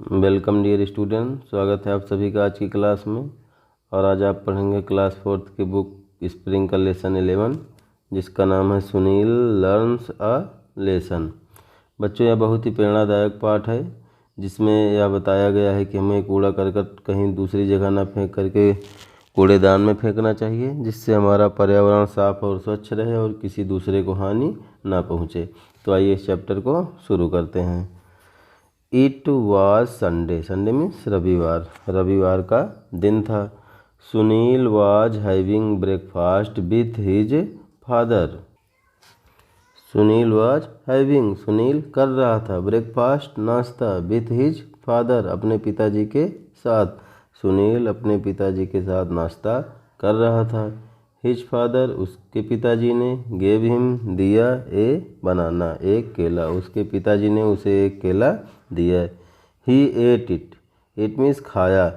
Welcome dear student, स्वागत है आप सभी का आज की क्लास में। और आज आप पढ़ेंगे क्लास 4th की बुक स्प्रिंग का लेसन 11, जिसका नाम है सुनील लर्न्स अ लेसन। बच्चों, यह बहुत ही प्रेरणादायक पाठ है, जिसमें यह बताया गया है कि हमें कूड़ा करकट कहीं दूसरी जगह ना फेंक करके कूड़ेदान में फेंकना चाहिए, जिससे हमारा पर्यावरण साफ और स्वच्छ रहे और किसी दूसरे को हानि ना पहुँचे। तो आइए इस चैप्टर को शुरू करते हैं। It was Sunday, Sunday means रविवार, रविवार का दिन था। Sunil was having breakfast with his father. Sunil was having, Sunil कर रहा था, ब्रेकफास्ट नाश्ता, विथ हिज फादर, अपने पिताजी के साथ। सुनील अपने पिताजी के साथ नाश्ता कर रहा था। हिज फादर, उसके पिताजी ने, गेव हिम, दिया, ए बनाना, एक केला, उसके पिताजी ने उसे एक केला दिया। ही एट इट, इट मीन्स खाया,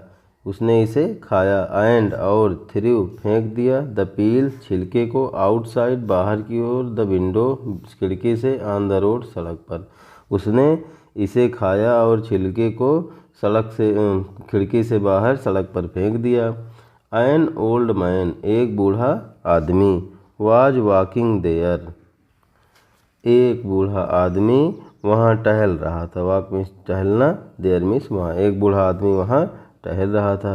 उसने इसे खाया। एंड और, थ्रू फेंक दिया, द पील छिलके को, आउटसाइड बाहर की ओर, द विंडो खिड़की से, ऑन द रोड सड़क पर। उसने इसे खाया और छिलके को सड़क से खिड़की से बाहर सड़क पर फेंक दिया। एन ओल्ड मैन, एक बूढ़ा आदमी, वाज वॉकिंग देयर, एक बूढ़ा आदमी वहाँ टहल रहा था। वॉक मीन्स टहलना, देयर मीन्स वहाँ, एक बूढ़ा आदमी वहाँ टहल रहा था।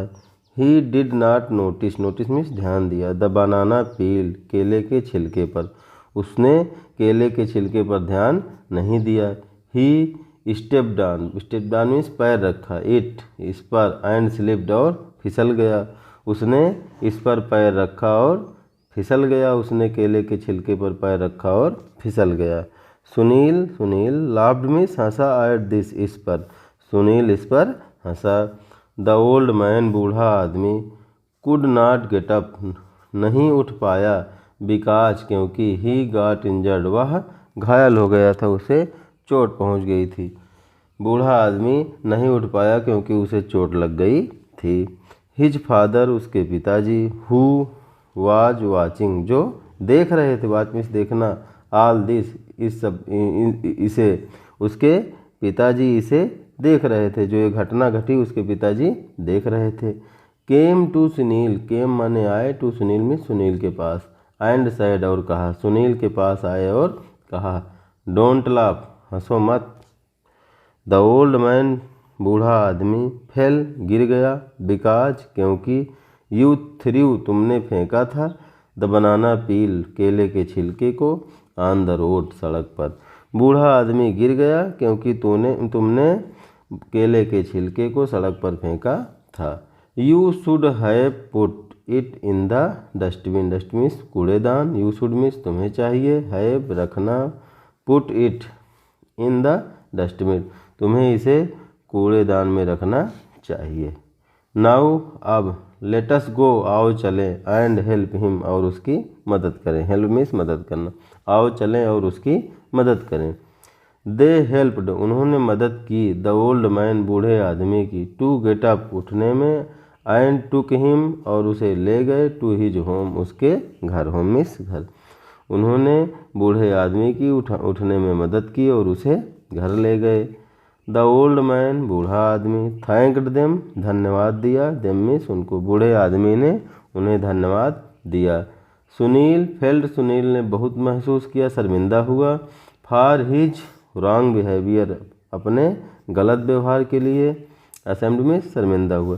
He did not notice, notice means ध्यान दिया, द बनाना पील, केले के छिलके पर, उसने केले के छिलके पर ध्यान नहीं दिया। He step down, step down means पैर रखा, इट इस पर, एंड स्लिप्ड और फिसल गया, उसने इस पर पैर रखा और फिसल गया, उसने केले के छिलके पर पैर रखा और फिसल गया। Sunil, Sunil laughed means Hansa, at this, इस पर, सुनील इस पर हंसा। द ओल्ड मैन, बूढ़ा आदमी, कुड नॉट गेट अप, नहीं उठ पाया, बिकॉज क्योंकि, ही गॉट इंजर्ड, वह घायल हो गया था, उसे चोट पहुंच गई थी। बूढ़ा आदमी नहीं उठ पाया क्योंकि उसे चोट लग गई थी। हिज फादर, उसके पिताजी, हु वाज वाचिंग, जो देख रहे थे, वाच मीन्स देखना, ऑल दिस, इस सब, इसे, उसके पिताजी इसे देख रहे थे, जो ये घटना घटी उसके पिताजी देख रहे थे। केम टू सुनील, केम माने आए, टू सुनील में सुनील के पास, एंड सैड और कहा, सुनील के पास आए और कहा, डोंट लाफ, हंसो मत। द ओल्ड मैन, बूढ़ा आदमी, फेल गिर गया, बिकॉज क्योंकि, यू थ्रू तुमने फेंका था, द बनाना पील केले के छिलके को, ऑन द रोड सड़क पर। बूढ़ा आदमी गिर गया क्योंकि तुमने केले के छिलके को सड़क पर फेंका था। You should have put it in the dustbin, dust means कूड़ेदान, यू शुड मीन्स तुम्हें चाहिए, हैव रखना, put it in the dustbin तुम्हें इसे कूड़ेदान में रखना चाहिए। नाउ अब, लेटस गो आओ चलें, एंड हेल्प हिम और उसकी मदद करें, हेल्प मीन्स मदद करना, आओ चलें और उसकी मदद करें। दे हेल्प्ड उन्होंने मदद की, द ओल्ड मैन बूढ़े आदमी की, टू गेट अप उठने में, एंड टुक हिम और उसे ले गए, टू हिज होम उसके घर, होम मीन्स घर। उन्होंने बूढ़े आदमी की उठने में मदद की और उसे घर ले गए। द ओल्ड मैन बूढ़ा आदमी, थैंक्ड देम धन्यवाद दिया, देम मीन्स उनको, बूढ़े आदमी ने उन्हें धन्यवाद दिया। सुनील फेल्ड सुनील ने बहुत महसूस किया, शर्मिंदा हुआ, फॉर हिज रॉन्ग बिहेवियर अपने गलत व्यवहार के लिए, असेम्ड में शर्मिंदा हुआ,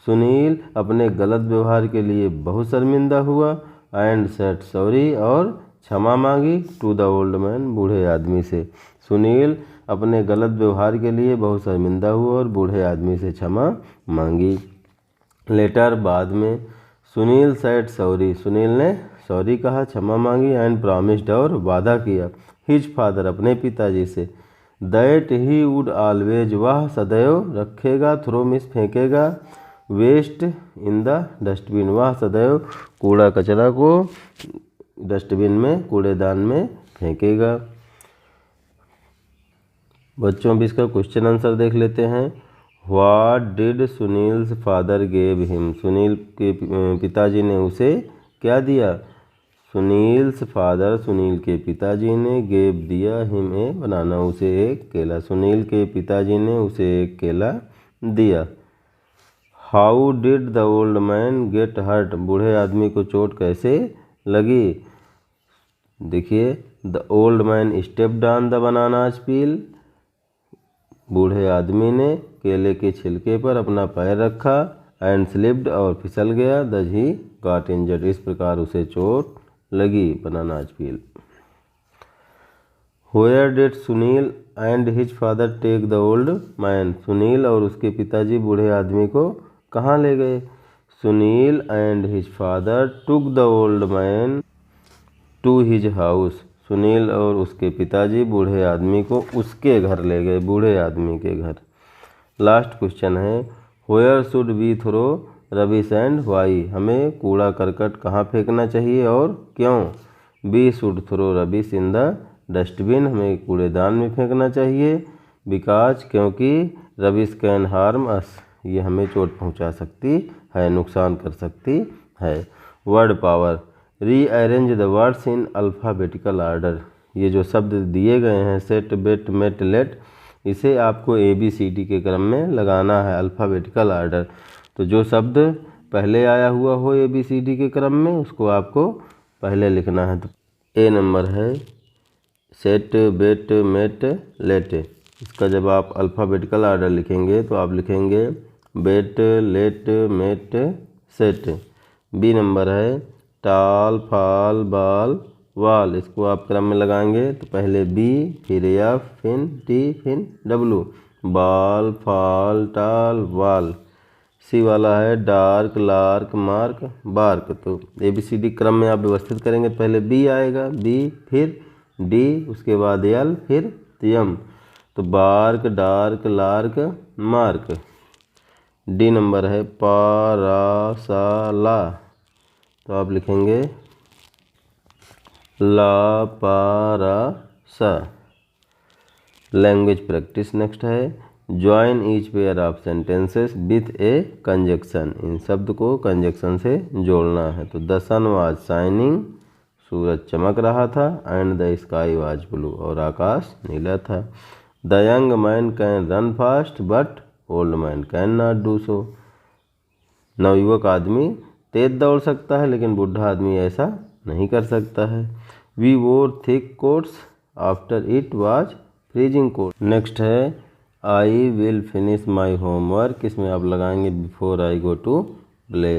सुनील अपने गलत व्यवहार के लिए बहुत शर्मिंदा हुआ। एंड सेड सॉरी और क्षमा मांगी, टू द ओल्ड मैन बूढ़े आदमी से, सुनील अपने गलत व्यवहार के लिए बहुत शर्मिंदा हुआ और बूढ़े आदमी से क्षमा मांगी। लेटर बाद में, सुनील सेड सॉरी, सुनील ने सॉरी कहा, क्षमा मांगी, एंड प्रॉमिस्ड और वादा किया, हिज फादर अपने पिताजी से, दैट ही वुड ऑलवेज वह सदैव रखेगा, थ्रो मीन्स फेंकेगा, वेस्ट इन द डस्टबिन वह सदैव कूड़ा कचरा को डस्टबिन में, कूड़ेदान में फेंकेगा। बच्चों भी इसका क्वेश्चन आंसर देख लेते हैं। What did Sunil's father gave him, Sunil के पिताजी ने उसे क्या दिया। सुनील्स फादर सुनील के पिताजी ने, गेव दिया, हिम ए बनाना उसे एक केला, सुनील के पिताजी ने उसे एक केला दिया। How did the old man get hurt, बूढ़े आदमी को चोट कैसे लगी। देखिए, the old man stepped on the banana's peel, बूढ़े आदमी ने केले के छिलके पर अपना पैर रखा। एंड स्लिप्ड, और फिसल गया। दस ही गॉट इंजर्ड, इस प्रकार उसे चोट लगी। Banana's peel. Where did Sunil and his father take the old man, Sunil और उसके पिताजी बूढ़े आदमी को कहाँ ले गए। Sunil and his father took the old man to his house, Sunil और उसके पिताजी बूढ़े आदमी को उसके घर ले गए, बूढ़े आदमी के घर। लास्ट क्वेश्चन है, Where should we throw rubbish and why, हमें कूड़ा करकट कहाँ फेंकना चाहिए और क्यों। We should throw rubbish in the dustbin, हमें कूड़ेदान में फेंकना चाहिए। बिकॉज, क्योंकि रबिश कैन हार्म अस, ये हमें चोट पहुंचा सकती है, नुकसान कर सकती है। Word power, rearrange the words in alphabetical order, ये जो शब्द दिए गए हैं सेट बेट मेट लेट, इसे आपको ABCD के क्रम में लगाना है, अल्फ़ाबेटिकल आर्डर। तो जो शब्द पहले आया हुआ हो ABCD के क्रम में उसको आपको पहले लिखना है। तो A नंबर है सेट बेट मेट लेट, इसका जब आप अल्फ़ाबेटिकल आर्डर लिखेंगे तो आप लिखेंगे bet let met set. B number है टाल फाल बाल वाल, इसको आप क्रम में लगाएंगे तो पहले B, फिर F, फिर T, फिर W, बाल फाल टाल वाल। C वाला है डार्क लार्क मार्क बार्क, तो ABCD क्रम में आप व्यवस्थित करेंगे तो पहले B आएगा, B फिर D, उसके बाद L, फिर M, तो bark dark lark mark. D number है पारासाला, तो आप लिखेंगे ला पारा सा। लैंग्वेज प्रैक्टिस नेक्स्ट है, join each pair of sentences with a conjunction, इन शब्द को कंजक्शन से जोड़ना है। तो द सन वाज शाइनिंग, सूरज चमक रहा था। And the sky was blue, और आकाश नीला था। The young man can run fast but old man can not do so, नवयुवक आदमी तेज दौड़ सकता है लेकिन बूढ़ा आदमी ऐसा नहीं कर सकता है। We wore thick coats after it was freezing cold. Next है I will finish my homework, इसमें आप लगाएंगे before I go to play.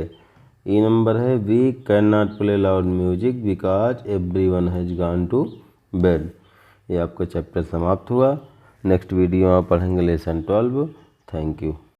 E number है we can not play loud music because everyone has gone to bed. ये आपका chapter समाप्त हुआ। Next video में पढ़ेंगे लेसन 12। Thank you.